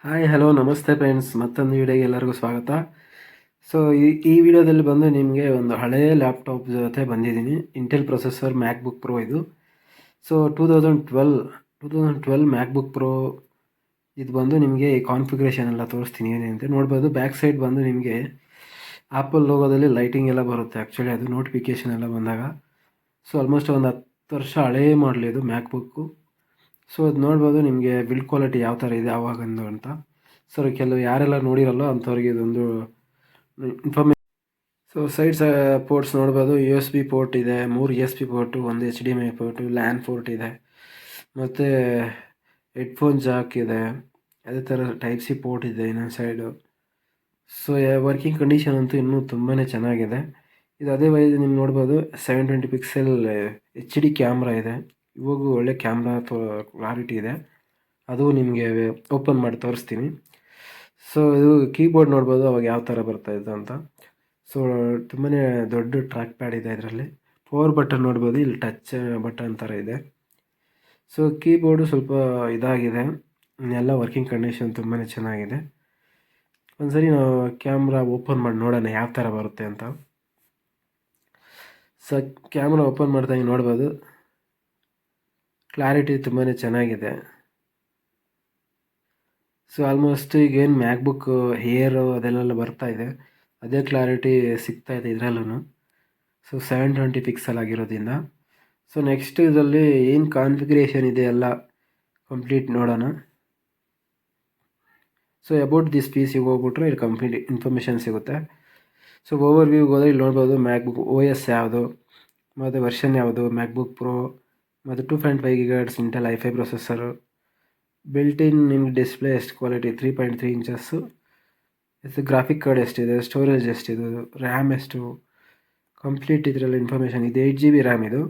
Hi hello ನಮಸ್ತೆ friends, ಮತ್ತೊಂದು ವಿಡಿಯೋಗೆ ಎಲ್ಲರಿಗೂ ಸ್ವಾಗತ. ಸೊ ಈ ವಿಡಿಯೋದಲ್ಲಿ ಬಂದು ನಿಮಗೆ ಒಂದು ಹಳೆಯ ಲ್ಯಾಪ್ಟಾಪ್ ಜೊತೆ ಬಂದಿದ್ದೀನಿ. ಇಂಟೆಲ್ ಪ್ರೊಸೆಸರ್ ಮ್ಯಾಕ್ಬುಕ್ ಪ್ರೋ ಇದು. ಸೊ 2012 ಮ್ಯಾಕ್ಬುಕ್ ಪ್ರೋ ಇದು ಬಂದು ನಿಮಗೆ ಈ ಕಾನ್ಫಿಗರೇಷನ್ ಎಲ್ಲ ತೋರಿಸ್ತೀನಿ ಏನೇನಂತ ನೋಡ್ಬೋದು. ಬ್ಯಾಕ್ ಸೈಡ್ ಬಂದು ನಿಮಗೆ ಆ್ಯಪಲ್ ಲೋಗೋದಲ್ಲಿ ಲೈಟಿಂಗ್ ಎಲ್ಲ ಬರುತ್ತೆ. ಆ್ಯಕ್ಚುಲಿ ಅದು ನೋಟಿಫಿಕೇಷನ್ ಎಲ್ಲ ಬಂದಾಗ. ಸೊ ಆಲ್ಮೋಸ್ಟ್ ಒಂದು 10 ವರ್ಷ ಹಳೇ ಮಾಡಲಿ ಇದು ಮ್ಯಾಕ್ಬುಕ್ಕು. ಸೊ ಅದು ನೋಡ್ಬೋದು ನಿಮಗೆ ಬಿಲ್ಡ್ ಕ್ವಾಲಿಟಿ ಯಾವ ಥರ ಇದೆ ಆವಾಗಂದು ಅಂತ. ಸೊ ಕೆಲವು ಯಾರೆಲ್ಲ ನೋಡಿರಲ್ಲ ಅಂಥವ್ರಿಗೆ ಇದೊಂದು ಇನ್ಫಾರ್ಮೇಷನ್. ಸೊ ಸೈಡ್ಸ್ ಪೋರ್ಟ್ಸ್ ನೋಡ್ಬೋದು. USB ಪೋರ್ಟ್ ಇದೆ, 3 USB ಪೋರ್ಟು, ಒಂದು HDMI ಪೋರ್ಟು, LAN ಪೋರ್ಟ್ ಇದೆ, ಮತ್ತು ಹೆಡ್ಫೋನ್ ಜಾಕ್ ಇದೆ, ಅದೇ ಥರ ಟೈಪ್ ಸಿ ಪೋರ್ಟ್ ಇದೆ ಇನ್ನೊಂದು ಸೈಡು. ಸೊ ವರ್ಕಿಂಗ್ ಕಂಡೀಷನ್ ಅಂತೂ ಇನ್ನೂ ತುಂಬಾ ಚೆನ್ನಾಗಿದೆ ಇದು. ಅದೇ ವೈಸ್ ನಿಮ್ಗೆ ನೋಡ್ಬೋದು 720 ಪಿಕ್ಸೆಲ್ HD ಕ್ಯಾಮ್ರಾ ಇದೆ. ಇವಾಗೂ ಒಳ್ಳೆ ಕ್ಯಾಮ್ರಾ ಕ್ಲಾರಿಟಿ ಇದೆ. ಅದು ನಿಮಗೆ ಓಪನ್ ಮಾಡಿ ತೋರಿಸ್ತೀನಿ. ಸೊ ಇದು ಕೀಬೋರ್ಡ್ ನೋಡ್ಬೋದು ಅವಾಗ ಯಾವ ಥರ ಬರ್ತಾಯಿತ್ತು ಅಂತ. ಸೊ ತುಂಬಾ ದೊಡ್ಡ ಟ್ರ್ಯಾಕ್ ಪ್ಯಾಡ್ ಇದೆ ಇದರಲ್ಲಿ. ಪವರ್ ಬಟನ್ ನೋಡ್ಬೋದು, ಇಲ್ಲಿ ಟಚ್ ಬಟನ್ ಥರ ಇದೆ. ಸೊ ಕೀಬೋರ್ಡು ಸ್ವಲ್ಪ ಇದಾಗಿದೆ, ಎಲ್ಲ ವರ್ಕಿಂಗ್ ಕಂಡೀಷನ್ ತುಂಬಾ ಚೆನ್ನಾಗಿದೆ. ಒಂದ್ಸರಿ ನಾವು ಕ್ಯಾಮ್ರಾ ಓಪನ್ ಮಾಡಿ ನೋಡೋಣ ಯಾವ ಥರ ಬರುತ್ತೆ ಅಂತ. ಸೊ ಕ್ಯಾಮ್ರಾ ಓಪನ್ ಮಾಡಿದಾಗ ನೋಡ್ಬೋದು ಕ್ಲಾರಿಟಿ ತುಂಬಾ ಚೆನ್ನಾಗಿದೆ. ಸೊ ಆಲ್ಮೋಸ್ಟ್ ಈಗೇನು ಮ್ಯಾಕ್ಬುಕ್ ಏರ್ ಅದೆಲ್ಲ ಬರ್ತಾ ಇದೆ, ಅದೇ ಕ್ಲಾರಿಟಿ ಸಿಗ್ತಾ ಇದೆ ಇದರಲ್ಲೂ. ಸೊ 720 ಪಿಕ್ಸೆಲ್ ಆಗಿರೋದ್ರಿಂದ. ಸೊ ನೆಕ್ಸ್ಟ್ ಇದರಲ್ಲಿ ಏನು ಕಾನ್ಫಿಗರೇಷನ್ ಇದೆ ಎಲ್ಲ ಕಂಪ್ಲೀಟ್ ನೋಡೋಣ. ಸೊ ಅಬೌಟ್ ದಿಸ್ ಪೀಸಿಗೆ ಹೋಗ್ಬಿಟ್ರೆ ಇಲ್ಲಿ ಕಂಪ್ಲೀಟ್ ಇನ್ಫಾರ್ಮೇಷನ್ ಸಿಗುತ್ತೆ. ಸೊ ಓವರ್ ವ್ಯೂಗೆ ಹೋದರೆ ಇಲ್ಲಿ ನೋಡ್ಬೋದು ಮ್ಯಾಕ್ಬುಕ್ OS ಯಾವುದು, ಮತ್ತು ವರ್ಷನ್ ಯಾವುದು, ಮ್ಯಾಕ್ಬುಕ್ ಪ್ರೋ, ಮತ್ತು 2.5 GHz Intel i5 processor, built in ನಿಮ್ಗೆ ಡಿಸ್ಪ್ಲೇ ಎಷ್ಟು ಕ್ವಾಲಿಟಿ 3.3 ಇಂಚಸ್ಸು, ಇದು ಗ್ರಾಫಿಕ್ ಕಾರ್ಡ್ ಎಷ್ಟಿದೆ, ಸ್ಟೋರೇಜ್ ಎಷ್ಟಿದೆ, ರ್ಯಾಮ್ ಎಷ್ಟು, ಕಂಪ್ಲೀಟ್ ಇದರಲ್ಲಿ ಇನ್ಫಾರ್ಮೇಷನ್ ಇದೆ. 8 GB ರ್ಯಾಮ್ ಇದು.